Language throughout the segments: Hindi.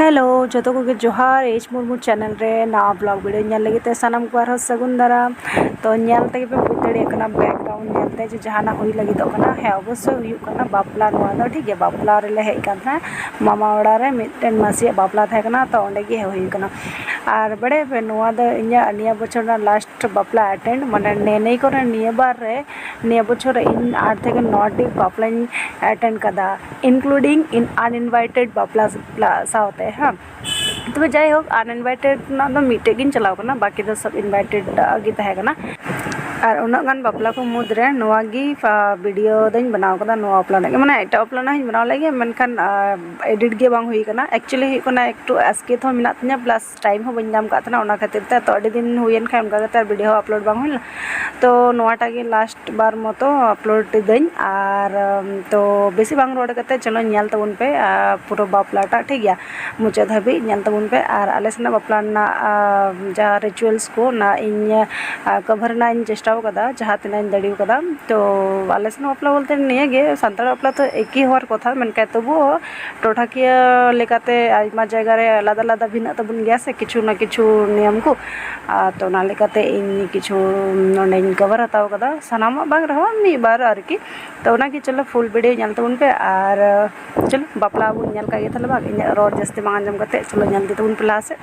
हेलो जो को जोहार एच मुर्मू चैनल रे ना ब्लॉग वीडियो नेल लगे सानम को आरो सगुन दाराम तो नेलते पे बुझ दाड़े बैकग्राउंड नेलते जो जहाना हुई लगे है अवश्य हुई बापला ठीक है बापला रे हेज था मामा ओड़ा रे मिटन मासी बापला तो अंडे हुई और बड़े पे निया बचर लास्ट बापला अटेंड माने नेने को निया बार रे निया बचर इन 8 থেকে 9 टी बापला अटेंड कदा इंक्लूडिंग इन अनइनवाइटेड बापला सावते हाँ तब जाइए अनइनवाइटेड मिट्टे चलाव बाकी तो सब इनवाइटेड गी तहकना और उनगान बापला को मुद्रे वीडियो दिन बनाव बापला माने एट बापला बनाव लगे मनखान एडिट गे बांग हुई कना एक्चुअली एकटू एस्केत हो मिना तिना प्लस टाइम हो बन का खातिर तो अड़ी दिन हुईन खान उनका वीडियो अपलोड बांग हुई तो नोटा गे लास्ट बार मतो अपलोड दिन और तो बेसी बांग रोड करते चलो नेल तबन पे पूरा बापलाटा ठीक गया मुचाद धाबी नेल तबन पे और आले सेना बापला जहाँ रिचुअल्स को ना इन कवर ना चेष्टा जहाँ तीन दाड़ी तो आले सेना बापला बोलते निये सानताड़ बापला तो एक ही हर कथा मनका तबु टोठाकिया लेकाते आयमा जायगा रे आलादा आलादा भिन्न तबन गया से किछु ना किछु नियम को तो ना लेकाते इन किछु नोंडे कवर हताव कदा सानामा बांग रहो मी बार आरकी तो ना कि चलो फुल वीडियो नेल तबन पे और चलो बापला बन नेल का थाले बाग इन रोड जस्ती बांग आंजम कते चलो नेल दी तबन पे लाहा से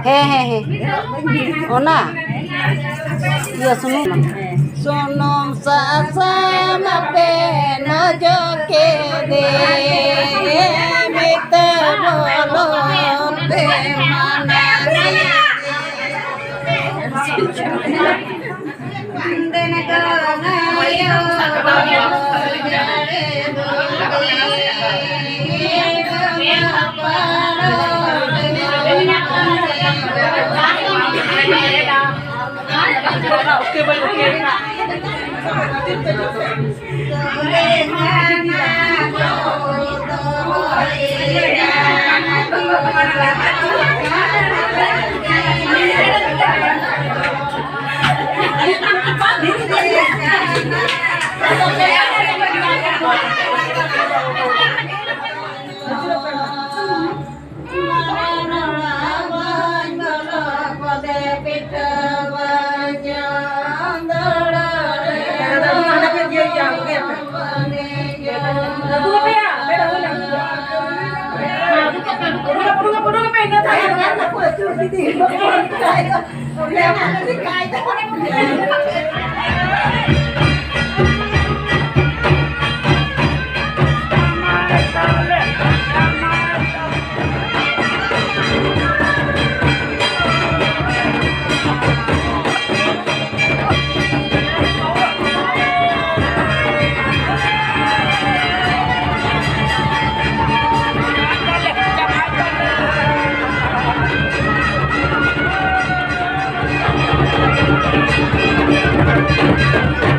है ओना ये सुनम सासम पे न जो के दे मित बोलो Thank you.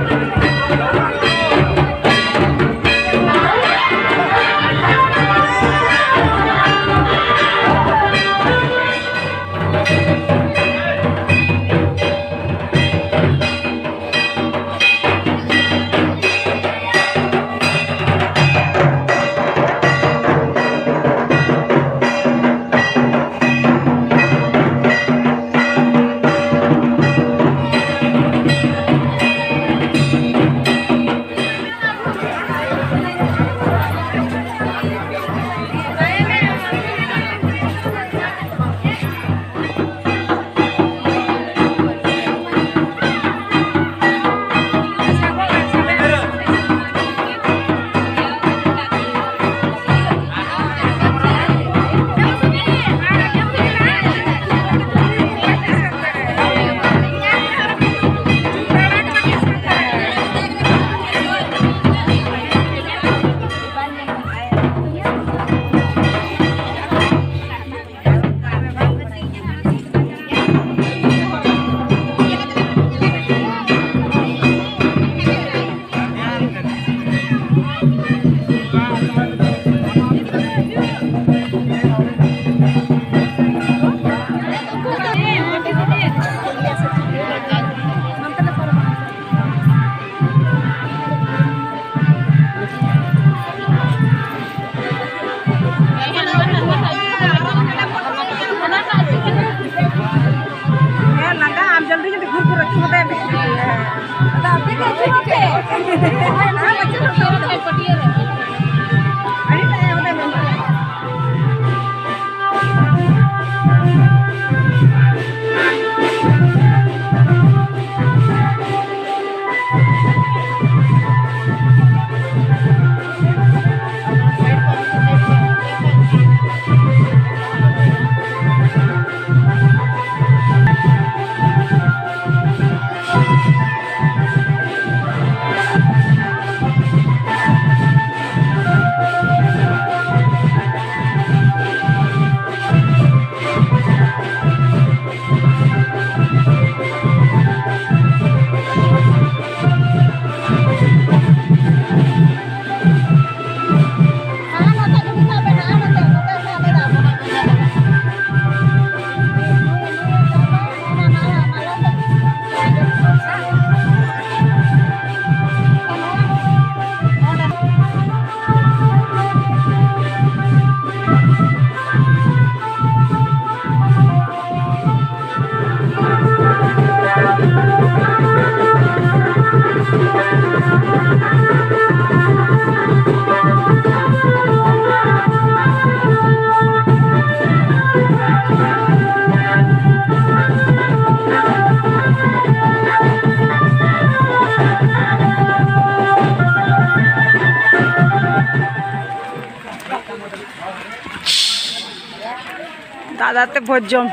दादाते भोज जम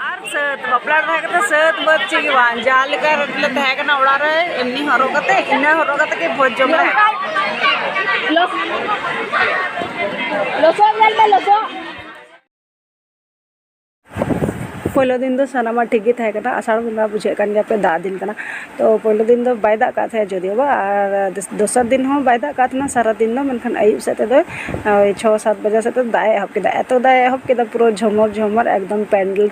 आर सत बापला रहे कते सत बद चिग बान जाल का रटले तहे कना ओड़ा रे एमनी हरो कते इना हरो कते के भोज जम रे लोसो जल में लोसो पहले दिन तो सानामा ठीक ही था आषाढ़ बंगा बुझे पे दा दिन करना तो पहले दिन तो बै दाग का जदियो और दोसर दिन हो बै दाग का सारा दिन मेनखान आयुब से 6-7 बजे से दाए एहब के एत दाए एहब के पूरा झमर झमर एकदम पेंडल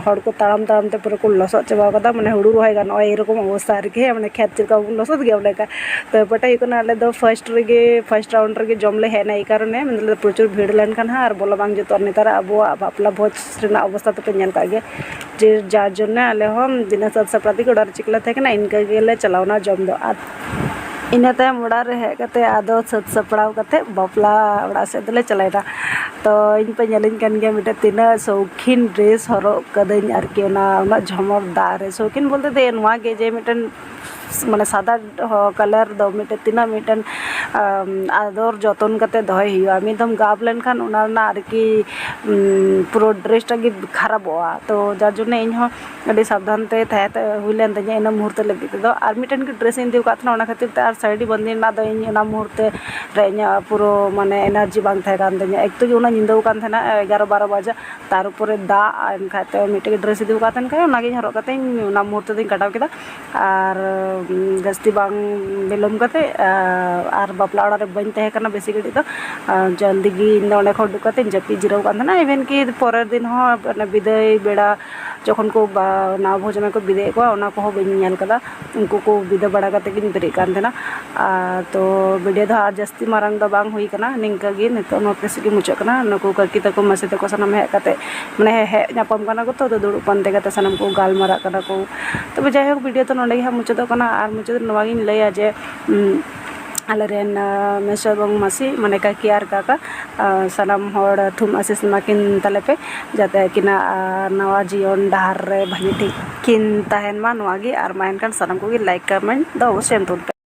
हर को ताड़ाम ताड़ाम ते पूरा को लसद चाबा माने हुड़ू रहा गान एरकम अवस्था के माने खेत चिका लसद गया उनका तो पटे आले फर्स्ट राउंड रे जमले हेना कारण मतलब प्रचुर भीड़ लेनखान और बोला बांग जो नेतार अब बापला भोज अवस्था पे नेल का जे जार जन्ने आले हम दिना सात सप्राती को डर चिकला थे ना इनका गेले चलावना जम दो इना तायम ओड़ा रे हे कते आदो सत सपड़ाव कते बापला ओड़ा से दले चलायना तो इन पे नेलिन कान गया मिटे तीना शौकीन ड्रेस हरो कदኝ आरकी ओना झमर दारे शौकीन बोलते दे नवा के जे मिटन माने सादा कलर दो मिटे तीना मिटन आदर जतन कते दहय हिया मिदम गाब लेन खान ओना ना आरकी पूरा ड्रेस टागी खराबोआ तो जार जने इन हो अडी सावधान ते थाते हुइलेन तኛ इन मुहूर्त लगी तो आर मिटन की ड्रेस इन दिउ काथना ओना खातिर ते आर साइड बंदी ना दो इन ओना मुहूर्त रे इन पूरा माने एनर्जी बांग थाय कान तኛ एक तो ओना निंदौ कान थाना 11-12 बजे तार ऊपर दा एन खाते मिटे ड्रेस दिउ कातन का ओना गे हरो काते ओना मुहूर्त दिन कटाव केदा आर जस्ती बांग बिलम कते आर बापला ओड़ा रे बन तहे कना बेसी गडी तो जल्दी गी नोने खडु कते जपी जिराव कान थाना इवन की परेर दिन हो विदाय बेड़ा जखन को ना भोज में को विदाय को ओना को बन नेल कदा उनको को विदा बड़ा कते गिन बेरे कान थाना तो वीडियो दा जस्ती मारंग दा बांग हुई कना निंका गी नितो नोते से मुचा कना नको ककी तको मसे तको सनम हे कते माने हे नापम कना को तो दुड़ु पंते कते सनम को गाल मारा कना को तबे जाय हो वीडियो तो नोंडे हा मुचा दो कना आर मुचा नवा गिन लया जे आलेरेन मेसो बंग मासी माने काकी आर काका सनाम हर थुम आशीष माकिन तले पे जाते किना नवा जीवन डाहर रे भागी ठीक किन तहन मा नवा गी आर माइन कान सनाम को गी लाइक कमेंट दो अवश्य तुन पे